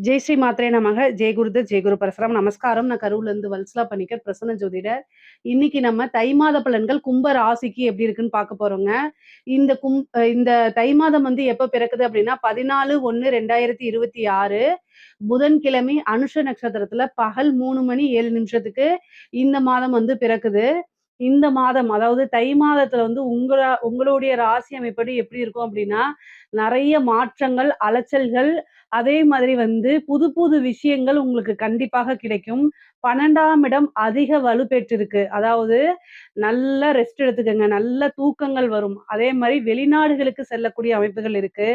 ஜெய் ஸ்ரீ மாத்ரே நமக. ஜெய் குருதத் ஜெய் குரு பரசுராம். நமஸ்காரம். நான் கரூர்லேருந்து வல்சலா பணிக்கர், பிரசன்ன ஜோதிடர். இன்னைக்கு நம்ம தை மாத பலன்கள் கும்ப ராசிக்கு எப்படி இருக்குன்னு பார்க்க போறோங்க. இந்த தை மாதம் வந்து எப்ப பிறக்குது அப்படின்னா 14/1/2026 புதன்கிழமை அனுஷ நட்சத்திரத்துல பகல் 3 மணி 7 நிமிஷத்துக்கு இந்த மாதம் வந்து பிறக்குது. இந்த மாதம் அதாவது தை மாதத்துல வந்து உங்களுடைய ராசி அமைப்படி எப்படி இருக்கும் அப்படின்னா, நெறைய மாற்றங்கள், அலைச்சல்கள், அதே மாதிரி வந்து புது புது விஷயங்கள் உங்களுக்கு கண்டிப்பாக கிடைக்கும். 12ஆம் இடம் அதிக வலுப்பெற்றிருக்கு. அதாவது நல்லா ரெஸ்ட் எடுத்துக்கங்க. நல்ல தூக்கங்கள் வரும். அதே மாரி வெளிநாடுகளுக்கு செல்லக்கூடிய அமைப்புகள் இருக்கு.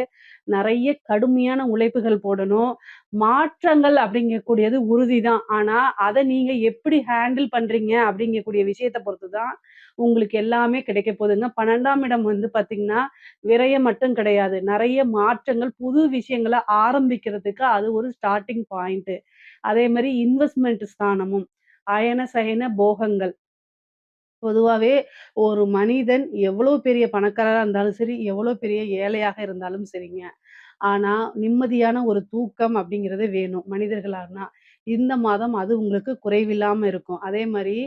நெறைய கடுமையான உழைப்புகள் போடணும். மாற்றங்கள் அப்படிங்கக்கூடியது உறுதிதான். ஆனா, அத நீங்க எப்படி ஹேண்டில் பண்றீங்க அப்படிங்கக்கூடிய விஷயத்த பொறுத்து தான் உங்களுக்கு எல்லாமே கிடைக்க போதுங்க. 12ஆம் இடம் வந்து பார்த்தீங்கன்னா, விரயம் மட்டும் கிடையாது. நெறைய மாற்றங்கள், புது விஷயங்கள ஆரம்பிக்கிறதுக்கு அது ஒரு ஸ்டார்ட்டிங் பாயிண்ட்டு. அதே மாரி இன்வெஸ்ட்மென்ட் ஸ்தானமும். அயன சயன போகங்கள். பொதுவாவே ஒரு மனிதன் எவ்வளோ பெரிய பணக்காரரா இருந்தாலும் சரி, எவ்வளோ பெரிய ஏழையாக இருந்தாலும் சரிங்க. ஆனா, நிம்மதியான ஒரு தூக்கம் அப்படிங்கிறது வேணும் மனிதர்களானா. இந்த மாதம் அது உங்களுக்கு குறைவில்லாம இருக்கும். அதே மாரி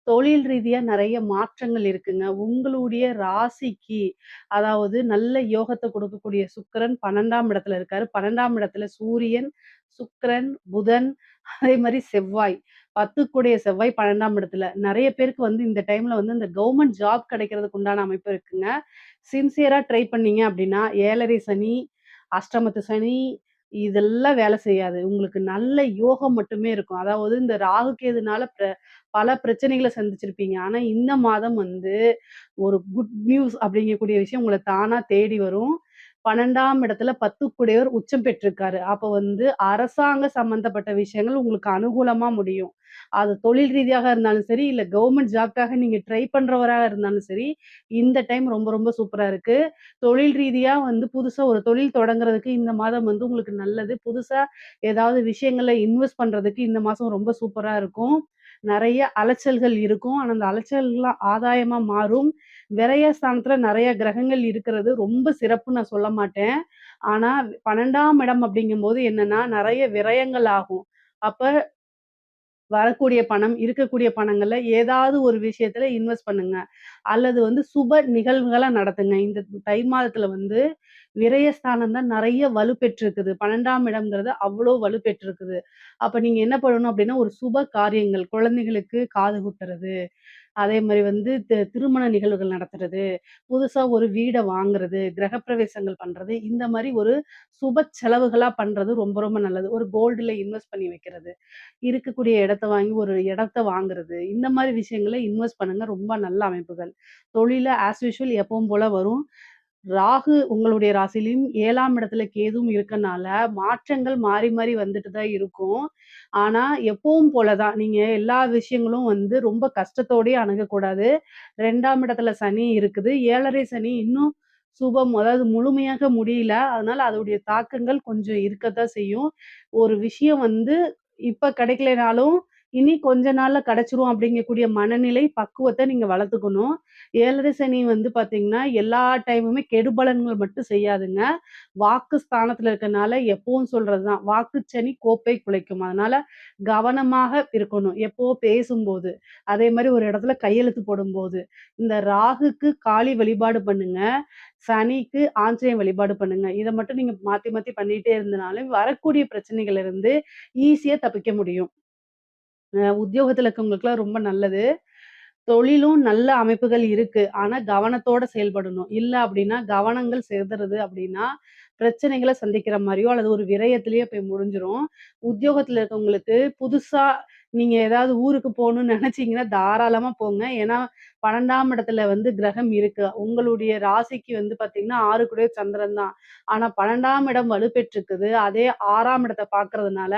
தொழில் ரீதியா நெறைய மாற்றங்கள் இருக்குங்க. உங்களுடைய ராசிக்கு அதாவது நல்ல யோகத்த கொடுக்கக்கூடிய சுக்கிரன் 12ஆம் இடத்துல இருக்காரு. 12ஆம் இடத்துல சூரியன், சுக்கிரன், புதன் அதே மாரி செவ்வாய். 10க்குடைய செவ்வாய் 12ஆம் இடத்துல. நெறைய பேருக்கு வந்து இந்த டைம்ல வந்து இந்த கவர்மெண்ட் ஜாப் கிடைக்கிறதுக்கு உண்டான அமைப்பு இருக்குங்க. சின்சியரா ட்ரை பண்ணீங்க அப்படின்னா, 7:30 சனி, அஷ்டமத்து சனி இதெல்லாம் வேலை செய்யாது. உங்களுக்கு நல்ல யோகம் மட்டுமே இருக்கும். அதாவது இந்த ராகு கேதுனால பல பிரச்சனைகள சந்திச்சிருப்பீங்க. ஆனா இந்த மாதம் வந்து ஒரு குட் நியூஸ் அப்படிங்கக்கூடிய விஷயம் உங்கள தானா தேடி வரும். 12ஆம் இடத்துல 10 உச்சம் பெற்றிருக்காரு. அப்ப வந்து அரசாங்க சம்பந்தப்பட்ட விஷயங்கள் உங்களுக்கு அனுகூலமா முடியும். அது தொழில் ரீதியாக இருந்தாலும் சரி, இல்ல கவர்மெண்ட் ஜாப்க்காக நீங்க ட்ரை பண்றவரா இருந்தாலும் சரி, இந்த டைம் ரொம்ப ரொம்ப சூப்பரா இருக்கு. தொழில் ரீதியா வந்து புதுசா ஒரு தொழில் தொடங்குறதுக்கு இந்த மாதம் வந்து உங்களுக்கு நல்லது. புதுசா ஏதாவது விஷயங்கள்ல இன்வெஸ்ட் பண்றதுக்கு இந்த மாசம் ரொம்ப சூப்பரா இருக்கும். நெறைய அலைச்சல்கள் இருக்கும். ஆனா, அந்த அலைச்சல்கள்லாம் ஆதாயமா மாறும். விரயஸ்தானத்துல நெறைய கிரகங்கள் இருக்கிறது ரொம்ப சிறப்புன்னு நான் சொல்ல மாட்டேன். ஆனா, 12ஆம் இடம் அப்படிங்கும்போது என்னன்னா, நெறைய விரயங்கள் ஆகும். அப்ப வரக்கூடிய பணம், இருக்கக்கூடிய பணங்கள்ல ஏதாவது ஒரு விஷயத்துல இன்வெஸ்ட் பண்ணுங்க. அல்லது வந்து சுப நிகழ்வுகள நடத்துங்க. இந்த தை மாதத்துல வந்து விரயஸ்தானம் தான் நெறைய வலுப்பெற்றிருக்குது. 12ஆம் இடம்ங்கிறது அவ்ளோ வலுப்பெற்றிருக்குது. அப்ப நீங்க என்ன பண்ணணும் அப்டின்னா, ஒரு சுப காரியங்கள், குழந்தைகளுக்கு காது குத்துறது, அதே மாரி வந்து திருமண நிகழ்வுகள் நடத்துறது, புதுசா ஒரு வீட வாங்குறது, கிரகப்பிரவேசங்கள் பண்றது, இந்த மாரி ஒரு சுப செலவுகளா பண்றது ரொம்ப ரொம்ப நல்லது. ஒரு கோல்டுல இன்வெஸ்ட் பண்ணி வைக்கிறது. இருக்கக்கூடிய இடத்த வாங்கி ஒரு இடத்த வாங்குறது. இந்த மாரி விஷயங்கள இன்வெஸ்ட் பண்ணுங்க. ரொம்ப நல்ல அமைப்புகள். தொழில்ல ஆஸ் யூசுவல் எப்பவும் போல வரும். ராகு உங்களுடைய ராசியிலயும் 7ஆம் இடத்துல கேதுவும் இருக்கனால, மாற்றங்கள் மாறி மாறி வந்துட்டு தான் இருக்கும். ஆனா, எப்பவும் போல தான். நீங்க எல்லா விஷயங்களும் வந்து ரொம்ப கஷ்டத்தோடயே அணுகக்கூடாது. 2ஆம் இடத்துல சனி இருக்குது. 7:30 சனி இன்னும் சுபம் அதாவது முழுமையாக முடியல. அதனால அதோடைய தாக்கங்கள் கொஞ்சம் இருக்கத்தான் செய்யும். ஒரு விஷயம் வந்து இப்ப கிடைக்கலைனாலும், இனி கொஞ்ச நாள்ல கிடைச்சுரும் அப்படிங்கக்கூடிய மனநிலை, பக்குவத்த நீங்க வளர்த்துக்கணும். 7:30 சனி வந்து பார்த்தீங்கன்னா, எல்லா டைமுமே கெடுபலன்கள் மட்டும் செய்யாதுங்க. வாக்கு ஸ்தானத்துல இருக்கனால எப்பவும் சொல்றது தான். "வாக்குச் சனி கோப்பை குலைக்கும்." அதனால கவனமாக இருக்கணும். எப்போ பேசும்போது, அதே மாரி ஒரு இடத்துல கையெழுத்து போடும்போது. இந்த ராகுக்கு காளி வழிபாடு பண்ணுங்க. சனிக்கு ஆஞ்சநேயர் வழிபாடு பண்ணுங்க. இத மட்டும் நீங்க மாத்தி மாத்தி பண்ணிட்டே இருந்தனாலே, வரக்கூடிய பிரச்சனைகள்ல இருந்து ஈஸியா தப்பிக்க முடியும். உத்தியோகத்துல இருக்கவங்களுக்குலாம் ரொம்ப நல்லது. தொழிலும் நல்ல அமைப்புகள் இருக்கு. ஆனா கவனத்தோட செயல்படணும். இல்ல அப்டின்னா, கவனங்கள் சிதறுது அப்டின்னா, பிரச்சனைகள சந்திக்கிற மாரியோ, அல்லது ஒரு விரயத்திலேயே போய் முடிஞ்சிரும். உத்தியோகத்துல இருக்கவங்களுக்கு புதுசா நீங்க ஏதாவது ஊருக்கு போணும்னு நெனச்சீங்கன்னா, தாராளமா போங்க. ஏன்னா 12ஆம் இடத்துல வந்து கிரகம் இருக்கு. உங்களுடைய ராசிக்கு வந்து பாத்தீங்கன்னா, 6 கூடய சந்திரன் தான். ஆனா 12ஆம் இடம் வலுப்பெற்றிருக்குது. அதே 6ஆம் இடத்த பாக்குறதுனால,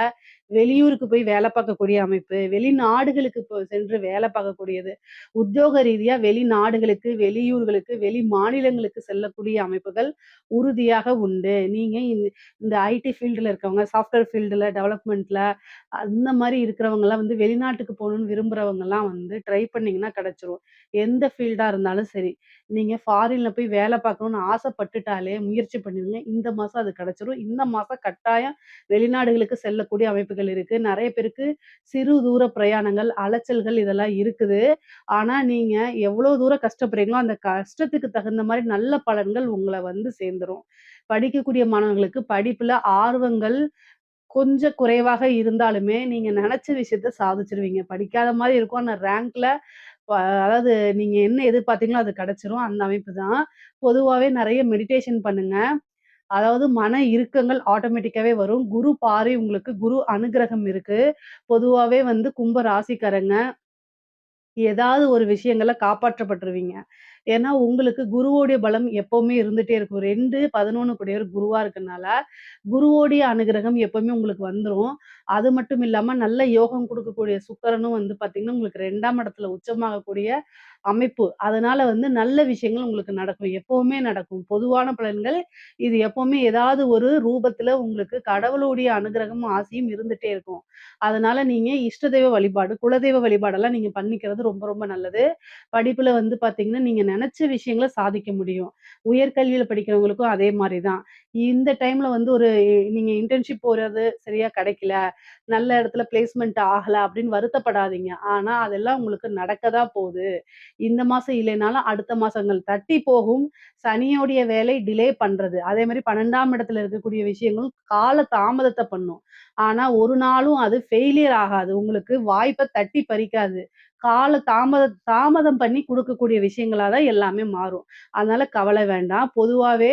வெளியூருக்கு போய் வேல பார்க்கக்கூடிய அமைப்பு, வெளிநாடுகளுக்கு சென்று வேல பார்க்கக்கூடியது. உத்தியோக ரீதியா வெளிநாடுகளுக்கு, வெளியூர்களுக்கு, வெளி மாநிலங்களுக்கு செல்லக்கூடிய அமைப்புகள் உறுதியாக உண்டு. நீங்க இந்த ஐடி ஃபீல்டுல இருக்கவங்க, சாஃப்ட்வேர் ஃபீல்டுல, டெவலப்மெண்ட்ல அந்த மாரி இருக்கிறவங்கலாம் வந்து வெளிநாட்டுக்கு போணும்னு விரும்புறவங்கலாம் வந்து ட்ரை பண்ணீங்கன்னா கிடைச்சிரும். எந்த ஃபீல்டா இருந்தாலும் சரி. நீங்க ஃபாரின்ல போய் வேலை பார்க்கணும்னு ஆசைப்பட்டுட்டாலே முயற்சி பண்ணிருங்க. இந்த மாசம் அது கிடைச்சிரும். இந்த மாசம் கட்டாயம் வெளிநாடுகளுக்கு செல்லக்கூடிய அமைப்புகள் இருக்கு. நெறைய பேருக்கு சிறு தூர பிரயாணங்கள், அலைச்சல்கள் இதெல்லாம் இருக்குது. ஆனா, நீங்க எவ்வளோ தூரம் கஷ்டப்படுறீங்களோ, அந்த கஷ்டத்துக்கு தகுந்த மாரி நல்ல பலன்கள் உங்கள வந்து சேர்ந்துரும். படிக்கக்கூடிய மாணவர்களுக்கு படிப்புல ஆர்வங்கள் கொஞ்சம் குறைவாக இருந்தாலுமே, நீங்க நெனச்ச விஷயத்த சாதிச்சுருவீங்க. படிக்காத மாரி இருக்கும். ஆனா ரேங்க்ல ப அதாவது நீங்க என்ன எதிர்பார்த்தீங்களோ அது கிடைச்சிரும். அந்த அமைப்பு தான். பொதுவாவே நெறைய மெடிடேஷன் பண்ணுங்க. அதாவது மன இறுக்கங்கள் ஆட்டோமேட்டிக்காவே வரும். குரு பார்வை உங்களுக்கு குரு அனுக்கிரகம் இருக்கு. பொதுவாவே வந்து கும்ப ராசிக்காரங்க ஏதாவது ஒரு விஷயங்கள்ல காப்பாற்றப்பட்டுருவீங்க. ஏன்னா, உங்களுக்கு குருவோடைய பலம் எப்பவுமே இருந்துட்டே இருக்கும். 2, 11 கூடியவர் குருவா இருக்கனால, குருவோடைய அனுகிரகம் எப்பவுமே உங்களுக்கு வந்துரும். அது மட்டும் இல்லாம நல்ல யோகம் குடுக்கக்கூடிய சுக்கிரனும் வந்து பார்த்தீங்கன்னா, உங்களுக்கு 2ஆம் இடத்துல உச்சமாகக்கூடிய அமைப்பு. அதனால வந்து நல்ல விஷயங்கள் உங்களுக்கு நடக்கும். எப்பவுமே நடக்கும். பொதுவான பலன்கள் இது எப்பவுமே ஏதாவது ஒரு ரூபத்துல உங்களுக்கு கடவுளுடைய அனுகிரகமும், ஆசியும் இருந்துட்டே இருக்கும். அதனால நீங்க இஷ்ட தெய்வ வழிபாடு, குலதெய்வ வழிபாடெல்லாம் நீங்க பண்ணிக்கிறது ரொம்ப ரொம்ப நல்லது. படிப்புல வந்து பார்த்தீங்கன்னா, நீங்க நெனச்ச விஷயங்கள சாதிக்க முடியும். உயர்கல்வியில படிக்கிறவங்களுக்கும் அதே மாரி தான். இந்த டைம்ல வந்து ஒரு நீங்க இன்டர்ன்ஷிப் போறது சரியா கிடைக்கல, நல்ல இடத்துல பிளேஸ்மெண்ட் ஆகல அப்படின்னு வருத்தப்படாதீங்க. ஆனா, அதெல்லாம் உங்களுக்கு நடக்க தான் போது. இந்த மாசம் இல்லைனாலும் அடுத்த மாசங்கள் தட்டி போகும். சனியோடைய வேலை டிலே பண்றது. அதே மாரி 12ஆம் இடத்துல இருக்கக்கூடிய விஷயங்களும் கால தாமதத்த பண்ணும். ஆனா, ஒரு நாளும் அது ஃபெயிலியர் ஆகாது. உங்களுக்கு வாய்ப்ப தட்டி பறிக்காது. கால தாமதம் பண்ணி குடுக்கக்கூடிய விஷயங்களா தான் எல்லாமே மாறும். அதனால கவலை வேண்டாம். பொதுவாவே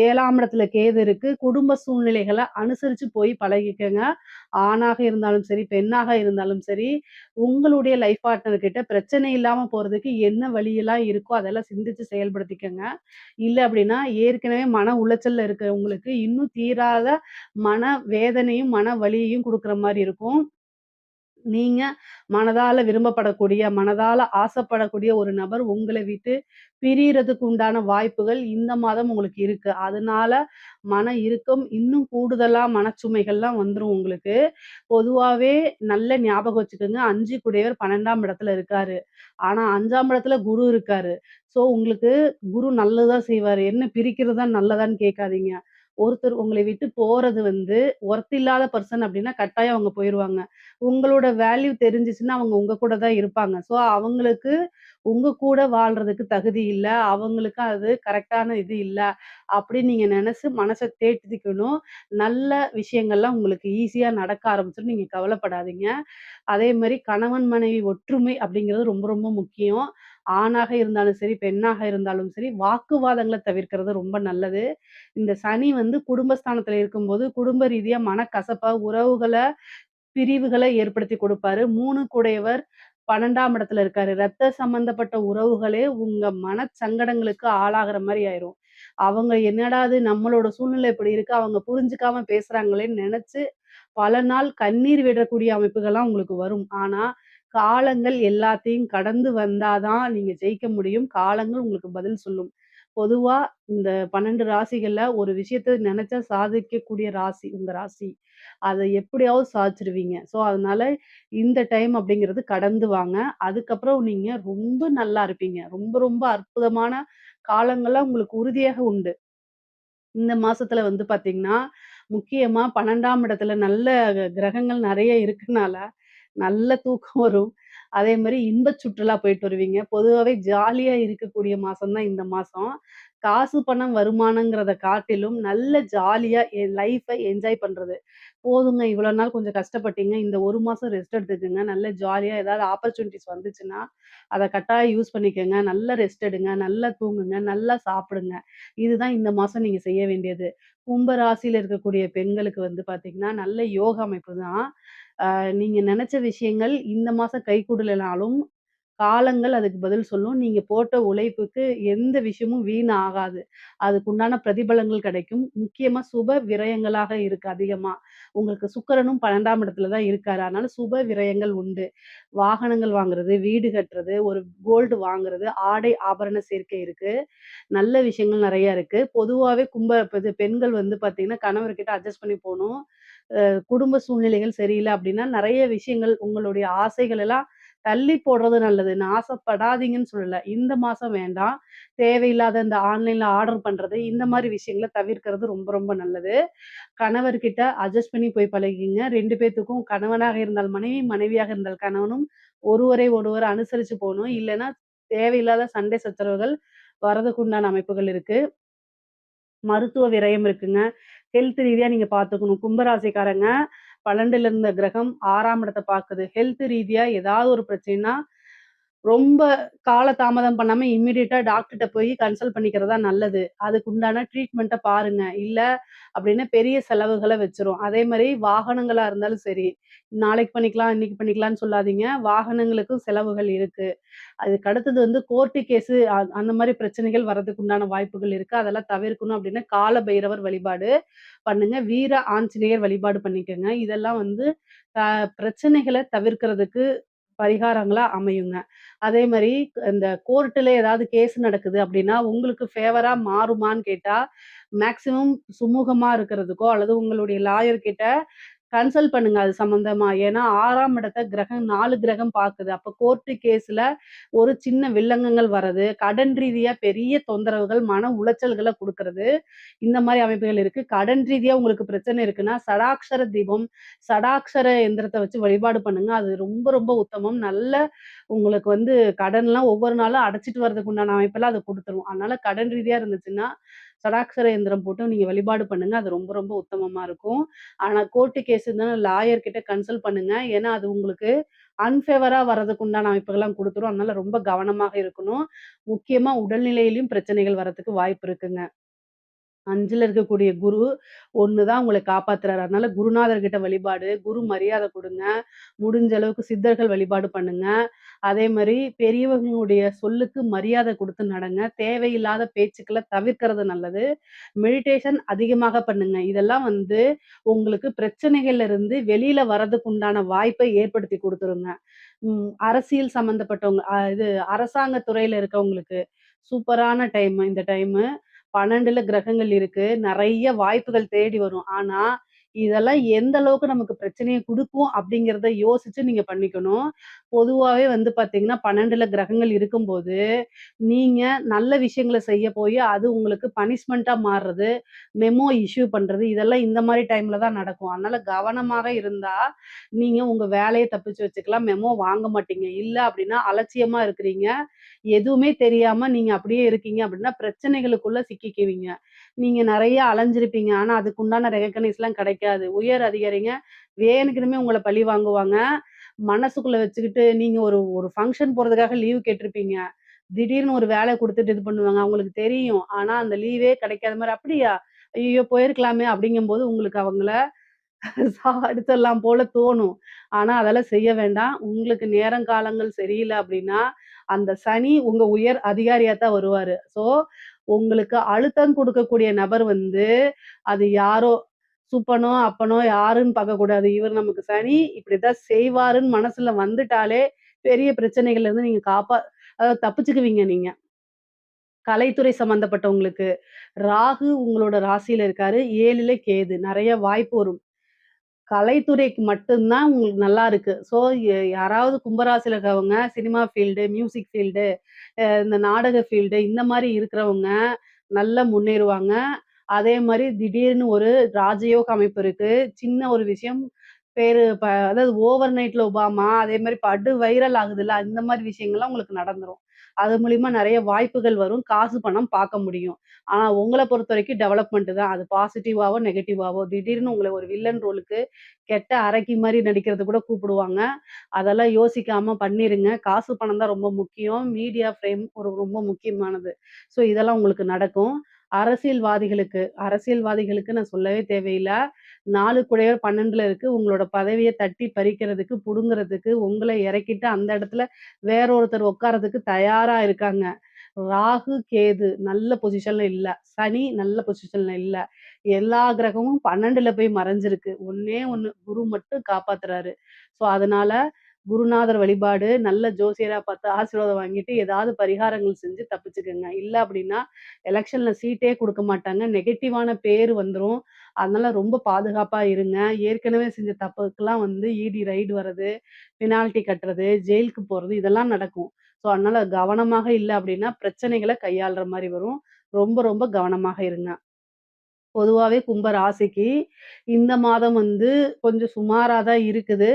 7ஆம் இடத்துல கேது இருக்கு. குடும்ப சூழ்நிலைகள அனுசரிச்சு போய் பழகிக்கங்க. ஆணாக இருந்தாலும் சரி, பெண்ணாக இருந்தாலும் சரி, உங்களுடைய லைஃப் பார்ட்னர் கிட்ட பிரச்சனை இல்லாம போறதுக்கு என்ன வழியெல்லாம் இருக்கோ, அதெல்லாம் சிந்திச்சு செயல்படுத்திக்கங்க. இல்ல அப்படின்னா, ஏற்கனவே மன உளைச்சல்ல இருக்கிறவங்களுக்கு இன்னும் தீராத மன வேதனையும், மன வலியையும் குடுக்குற மாரி இருக்கும். நீங்க மனதால விரும்பப்படக்கூடிய, மனதால ஆசைப்படக்கூடிய ஒரு நபர் உங்கள விட்டு பிரியறதுக்கு உண்டான வாய்ப்புகள் இந்த மாதம் உங்களுக்கு இருக்கு. அதனால மன இறுக்கம் இன்னும் கூடுதலா மனச்சுமைகள்லாம் வந்துரும் உங்களுக்கு. பொதுவாவே நல்ல ஞாபகம் வச்சுக்கங்க. 5 கூடியவர் 12ஆம் இடத்துல இருக்காரு. ஆனா 5ஆம் இடத்துல குரு இருக்காரு. ஸோ உங்களுக்கு குரு நல்லது தான் செய்வாரு. என்ன பிரிக்கிறது தான் நல்லதான்னு கேட்காதீங்க. ஒருத்தர் உங்கள விட்டு போறது வந்து ஒர்த் இல்லாத பெர்சன் அப்டின்னா கட்டாயம் அவங்க போயிருவாங்க. உங்களோட வேல்யூ தெரிஞ்சுச்சுன்னா, அவங்க உங்க கூட தான் இருப்பாங்க. ஸோ, அவங்களுக்கு உங்க கூட வாழ்றதுக்கு தகுதி இல்ல. அவங்களுக்கு அது கரெக்ட்டான இது இல்ல. அப்படின்னு நீங்க நெனச்சு மனச தேத்திக்கணும். நல்ல விஷயங்கள்லாம் உங்களுக்கு ஈஸியா நடக்க ஆரம்பிச்சுரும். நீங்க கவலைப்படாதீங்க. அதே மாரி கணவன், மனைவி ஒற்றுமை அப்படிங்கிறது ரொம்ப ரொம்ப முக்கியம். ஆணாக இருந்தாலும் சரி, பெண்ணாக இருந்தாலும் சரி, வாக்குவாதங்கள தவிர்க்கிறது ரொம்ப நல்லது. இந்த சனி வந்து குடும்பஸ்தானத்துல இருக்கும்போது, குடும்ப ரீதியா மனக்கசப்பா, உறவுகள பிரிவுகள ஏற்படுத்திக் குடுப்பாரு. 3 கூடையவர் 12ஆம் இடத்துல இருக்காரு. ரத்த சம்பந்தப்பட்ட உறவுகளே உங்க மனச்சங்கடங்களுக்கு ஆளாகுற மாரி ஆயிரும். அவங்க என்னடா இது நம்மளோட சூழ்நிலை இப்படி இருக்கு, அவங்க புரிஞ்சுக்காம பேசுறாங்களேன்னு நெனச்சு, பல நாள் கண்ணீர் விடக்கூடிய அமைப்புகள்லாம் உங்களுக்கு வரும். ஆனா, காலங்கள் எல்லாத்தையும் கடந்து வந்தா தான் நீங்க ஜெயிக்க முடியும். காலங்கள் உங்களுக்கு பதில் சொல்லும். பொதுவா இந்த 12 ராசிகள்ல ஒரு விஷயத்த நெனச்சா சாதிக்கக்கூடிய ராசி உங்க ராசி. அத எப்படியாவது சாதிச்சுருவீங்க. ஸோ, அதனால இந்த டைம் அப்படிங்கிறது கடந்து வாங்க. அதுக்கப்புறம் நீங்க ரொம்ப நல்லா இருப்பீங்க. ரொம்ப ரொம்ப அற்புதமான காலங்கள்லாம் உங்களுக்கு உறுதியாக உண்டு. இந்த மாசத்துல வந்து பாத்தீங்கன்னா, முக்கியமா 12ஆம் இடத்துல நல்ல கிரகங்கள் நெறைய இருக்கனால, நல்ல தூக்கம் வரும். அதே மாரி இன்பச் சுற்றுலா போயிட்டு வருவீங்க. பொதுவாவே ஜாலியா இருக்கக்கூடிய மாசம் தான் இந்த மாசம். காசு, பணம், வருமானங்கிறத காட்டிலும் நல்ல ஜாலியா லைஃப என்ஜாய் பண்றது. போதுங்க இவ்வளோ நாள் கொஞ்சம் கஷ்டப்பட்டீங்க. இந்த 1 மாசம் ரெஸ்ட் எடுத்துக்கங்க. நல்ல ஜாலியா ஏதாவது ஆப்பர்ச்சுனிட்டீஸ் வந்துச்சுன்னா, அத கட்டாயம் யூஸ் பண்ணிக்கங்க. நல்லா ரெஸ்ட் எடுங்க. நல்லா தூங்குங்க. நல்லா சாப்பிடுங்க. இதுதான் இந்த மாசம் நீங்க செய்ய வேண்டியது. கும்ப ராசியில இருக்கக்கூடிய பெண்களுக்கு வந்து பார்த்தீங்கன்னா, நல்ல யோக அமைப்பு தான். நீங்க நெனச்ச விஷயங்கள் இந்த மாசம் கைகூடலனாலும், காலங்கள் அதுக்கு பதில் சொல்லும். நீங்க போட்ட உழைப்புக்கு எந்த விஷயமும் வீண் ஆகாது. அதுக்குண்டான பிரதிபலங்கள் கிடைக்கும். முக்கியமா சுப விரயங்களாக இருக்கு அதிகமா. உங்களுக்கு சுக்கிரனும் 12ஆம் இடத்துல தான் இருக்காரு. அதனால சுப விரயங்கள் உண்டு. வாகனங்கள் வாங்குறது, வீடு கட்டுறது, ஒரு கோல்டு வாங்குறது, ஆடை ஆபரண சேர்க்கை இருக்கு. நல்ல விஷயங்கள் நெறைய இருக்கு. பொதுவாவே இது பெண்கள் வந்து பார்த்தீங்கன்னா, கணவர்கிட்ட அட்ஜஸ்ட் பண்ணி போணும். குடும்ப சூழ்நிலைகள் சரியில்ல அப்டின்னா, நெறைய விஷயங்கள் உங்களுடைய ஆசைகள் எல்லாம் தள்ளி போடுறது நல்லது. நாசப்படாதீங்கன்னு சொல்லல. இந்த மாசம் வேண்டாம். தேவையில்லாத இந்த ஆன்லைன்ல ஆர்டர் பண்றது, இந்த மாரி விஷயங்கள தவிர்க்கிறது ரொம்ப ரொம்ப நல்லது. கணவர்கிட்ட அட்ஜஸ்ட் பண்ணி போய் பழகிக்கங்க. 2 பேத்துக்கும் கணவனாக இருந்தால் மனைவி, மனைவியாக இருந்தால் கணவனும் ஒருவரை ஒருவர் அனுசரிச்சு போணும். இல்லன்னா தேவையில்லாத சண்டை சச்சரவுகள் வரதுக்கு உண்டான அமைப்புகள் இருக்கு. மருத்துவ விரயம் இருக்குங்க. ஹெல்த் ரீதியா நீங்க பார்த்துக்கணும். கும்பராசிக்காரங்க 12ல இருந்த கிரகம் 6ஆம் இடத்த பாக்குது. ஹெல்த் ரீதியா ஏதாவது ஒரு பிரச்சனைன்னா, ரொம்ப கால தாமதம் பண்ணாம இம்மீடியட்டா டாக்டர்ட்ட போய் கன்சல்ட் பண்ணிக்கிறது தான் நல்லது. அதுக்கு உண்டான ட்ரீட்மெண்ட்ட பாருங்க. இல்ல அப்டின்னா பெரிய செலவுகள வச்சுரும். அதே மாரி வாகனங்களா இருந்தாலும் சரி, நாளைக்கு பண்ணிக்கலாம், இன்னைக்கு பண்ணிக்கலாம்னு சொல்லாதீங்க. வாகனங்களுக்கும் செலவுகள் இருக்கு. அதுக்கு அடுத்தது வந்து கோர்ட்டு கேஸு அந்த மாரி பிரச்சனைகள் வரதுக்கு உண்டான வாய்ப்புகள் இருக்கு. அதெல்லாம் தவிர்க்கணும் அப்டின்னா, கால பைரவர் வழிபாடு பண்ணுங்க. வீர ஆஞ்சநேயர் வழிபாடு பண்ணிக்கங்க. இதெல்லாம் வந்து அ பிரச்சனைகள தவிர்க்கிறதுக்கு பரிகாரங்களா அமையுங்க. அதே மாரி இந்த கோர்ட்டுல ஏதாவது கேஸ் நடக்குது அப்டின்னா, உங்களுக்கு ஃபேவரா மாறுமான்னு கேட்டா, மேக்ஸிமம் சுமூகமா இருக்கிறதுக்கோ, அல்லது உங்களுடைய லாயர் கிட்ட கன்சல்ட் பண்ணுங்க அது சம்மந்தமா. ஏன்னா 6ஆம் இடத்த கிரகம் 4 கிரகம் பாக்குது. அப்ப கோர்ட்டு கேஸ்ல ஒரு சின்ன வில்லங்கங்கள் வர்றது, கடன் ரீதியா பெரிய தொந்தரவுகள், மன உளைச்சல்கள குடுக்கறது, இந்த மாரி அமைப்புகள் இருக்கு. கடன் ரீதியா உங்களுக்கு பிரச்சனை இருக்குன்னா, சடாக்ஷர தீபம், சடாக்ஷர எந்திரத்த வச்சு வழிபாடு பண்ணுங்க. அது ரொம்ப ரொம்ப உத்தமம். நல்ல உங்களுக்கு வந்து கடன்லாம் ஒவ்வொரு நாளும் அடைச்சிட்டு வரதுக்கு உண்டான அமைப்பெல்லாம் அது குடுத்துரும். அதனால கடன் ரீதியா இருந்துச்சுன்னா, சடாக்ஷர எந்திரம் போட்டு நீங்க வழிபாடு பண்ணுங்க. அது ரொம்ப ரொம்ப உத்தமமா இருக்கும். ஆனா கோர்ட்டு கேஸ்ன்னா லாயர் கிட்ட கன்சல்ட் பண்ணுங்க. ஏன்னா, அது உங்களுக்கு அன்ஃபேவரா வர்றதுக்கு உண்டான அமைப்புகள்லாம் குடுத்துரும். அதனால ரொம்ப கவனமாக இருக்கணும். முக்கியமா உடல்நிலையிலயும் பிரச்சனைகள் வரதுக்கு வாய்ப்பு இருக்குங்க. 5ல இருக்கக்கூடிய குரு 1 தான் உங்கள காப்பாத்துறாரு. அதனால குருநாதர் கிட்ட வழிபாடு, குரு மரியாதை குடுங்க. முடிஞ்ச அளவுக்கு சித்தர்கள் வழிபாடு பண்ணுங்க. அதே மாரி பெரியவங்களுடைய சொல்லுக்கு மரியாதை குடுத்து நடங்க. தேவையில்லாத பேச்சுக்கள தவிர்க்கிறது நல்லது. மெடிடேஷன் அதிகமாக பண்ணுங்க. இதெல்லாம் வந்து உங்களுக்கு பிரச்சனைகள்ல இருந்து வெளியில வரதுக்கு உண்டான வாய்ப்பை ஏற்படுத்தி குடுத்துருங்க. அரசியல் சம்மந்தப்பட்டவங்க இது அரசாங்க துறையில இருக்கவங்களுக்கு சூப்பரான டைம் இந்த டைமு. 12ல கிரகங்கள் இருக்கு. நெறைய வாய்ப்புகள் தேடி வரும். ஆனா, இதெல்லாம் எந்த அளவுக்கு நமக்கு பிரச்சனைய குடுக்கும் அப்படிங்கிறத யோசிச்சு நீங்க பண்ணிக்கணும். பொதுவாவே வந்து பார்த்தீங்கன்னா, 12ல கிரகங்கள் இருக்கும்போது, நீங்க நல்ல விஷயங்கள செய்ய போயி, அது உங்களுக்கு பனிஷ்மென்ட்டா மாறுறது, மெமோ இஷ்யூ பண்றது, இதெல்லாம் இந்த மாரி டைம்ல தான் நடக்கும். அதனால கவனமாக இருந்தா, நீங்க உங்க வேலைய தப்பிச்சு வச்சுக்கலாம். மெமோ வாங்க மாட்டீங்க. இல்ல அப்படின்னா, அலட்சியமா இருக்கிறீங்க. எதுவுமே தெரியாம நீங்க அப்படியே இருக்கீங்க அப்படின்னா, பிரச்சனைகளுக்குள்ள சிக்கிக்குவீங்க. நீங்க நெறைய அலைஞ்சிருப்பீங்க. ஆனா, அதுக்கு உண்டான ரெகக்னைஸ்லாம் கிடைக்காது. உயர் அதிகாரிங்க வேணுக்குனுமே உங்கள பழி வாங்குவாங்க. மனசுக்குள்ள வச்சுக்கிட்டு நீங்க ஒரு ஒரு ஃபங்ஷன் போறதுக்காக லீவ் கேட்டிருப்பீங்க. திடீர்னு ஒரு வேல குடுத்துட்டு இது பண்ணுவாங்க. அவங்களுக்கு தெரியும். ஆனா, அந்த லீவே கிடைக்காத மாரி, "அப்படியா? ஐய்யய்யோ! போயிருக்கலாமே!" அப்படிங்கும்போது உங்களுக்கு அவங்கள சாடிச்சிடலாம் போல தோணும். ஆனா, அதெல்லாம் செய்ய வேண்டாம். உங்களுக்கு நேரம் காலங்கள் சரியில்ல அப்படின்னா, அந்த சனி உங்க உயர் அதிகாரியா தான் வருவாரு. ஸோ, உங்களுக்கு அழுத்தம் குடுக்கக்கூடிய நபர் வந்து, அது யாரோ சுப்பனோ, அப்பனோ யாருன்னு பார்க்கக்கூடாது. இவர் நமக்கு சனி இப்படித்தான் செய்வாருன்னு மனசுல வந்துட்டாலே, பெரிய பிரச்சனைகள்ல இருந்து நீங்க அதாவது தப்பிச்சுக்குவீங்க நீங்க. கலைத்துறை சம்மந்தப்பட்டவங்களுக்கு, ராகு உங்களோட ராசியில இருக்காரு. 7ல கேது. நெறைய வாய்ப்பு வரும். கலைத்துறைக்கு மட்டும் தான் உங்களுக்கு நல்லா இருக்கு. ஸோ யாராவது கும்பராசியில இருக்கவங்க சினிமா ஃபீல்டு, மியூசிக் ஃபீல்டு, இந்த நாடக ஃபீல்டு இந்த மாரி இருக்கிறவங்க நல்லா முன்னேறுவாங்க. அதே மாரி திடீர்னு ஒரு ராஜயோக அமைப்பு இருக்கு. சின்ன ஒரு விஷயம் அதாவது ஓவர் நைட்ல ஒபாமா, அதே மாரி படு வைரல் ஆகுதுல்ல, இந்த மாரி விஷயங்கள்லாம் உங்களுக்கு நடந்துரும். அது மூலியமா நெறைய வாய்ப்புகள் வரும். காசு, பணம் பார்க்க முடியும். ஆனா உங்கள பொறுத்தவரைக்கும் டெவலப்மெண்ட் தான். அது பாசிட்டிவாவோ, நெகட்டிவாவோ திடீர்னு உங்கள ஒரு வில்லன் ரோலுக்கு கெட்ட அரக்கி மாரி நடிக்கிறதுக்கு கூட கூப்பிடுவாங்க. அதெல்லாம் யோசிக்காம பண்ணிருங்க. காசு, பணம் தான் ரொம்ப முக்கியம். மீடியா ஃப்ரேம் ரொம்ப முக்கியமானது. ஸோ இதெல்லாம் உங்களுக்கு நடக்கும். அரசியல்வாதிகளுக்கு நான் சொல்லவே தேவையில்ல. 4 குடையவர் 12ல இருக்கு. உங்களோட பதவிய தட்டி பறிக்கிறதுக்கு, புடுங்குறதுக்கு, உங்கள இறக்கிட்டு அந்த இடத்துல வேற ஒருத்தர் உட்கார்றதுக்கு தயாரா இருக்காங்க. ராகு, கேது நல்ல பொசிஷன்ல இல்ல. சனி நல்ல பொசிஷன்ல இல்ல. எல்லா கிரகமும் 12ல போய் மறைஞ்சிருக்கு. ஒண்ணே ஒண்ணு குரு மட்டும் காப்பாத்துறாரு. ஸோ அதனால குருநாதர் வழிபாடு, நல்ல ஜோசியரா பார்த்து ஆசீர்வாதம் வாங்கிட்டு, ஏதாவது பரிகாரங்கள் செஞ்சு தப்பிச்சுக்கங்க. இல்ல அப்டின்னா, எலக்ஷன்ல சீட்டே குடுக்க மாட்டாங்க. நெகட்டிவான பேரு வந்துரும். அதனால ரொம்ப பாதுகாப்பா இருங்க. ஏற்கனவே செஞ்ச தப்புக்கெல்லாம் வந்து இடி ரைடு வர்றது, பெனால்டி கட்டுறது, ஜெயிலுக்கு போறது இதெல்லாம் நடக்கும். ஸோ அதனால கவனமாக இல்ல அப்டின்னா, பிரச்சனைகள கையாள்ற மாரி வரும். ரொம்ப ரொம்ப கவனமாக இருங்க. பொதுவாவே கும்ப ராசிக்கு இந்த மாதம் வந்து கொஞ்சம் சுமாரா தான் இருக்குது.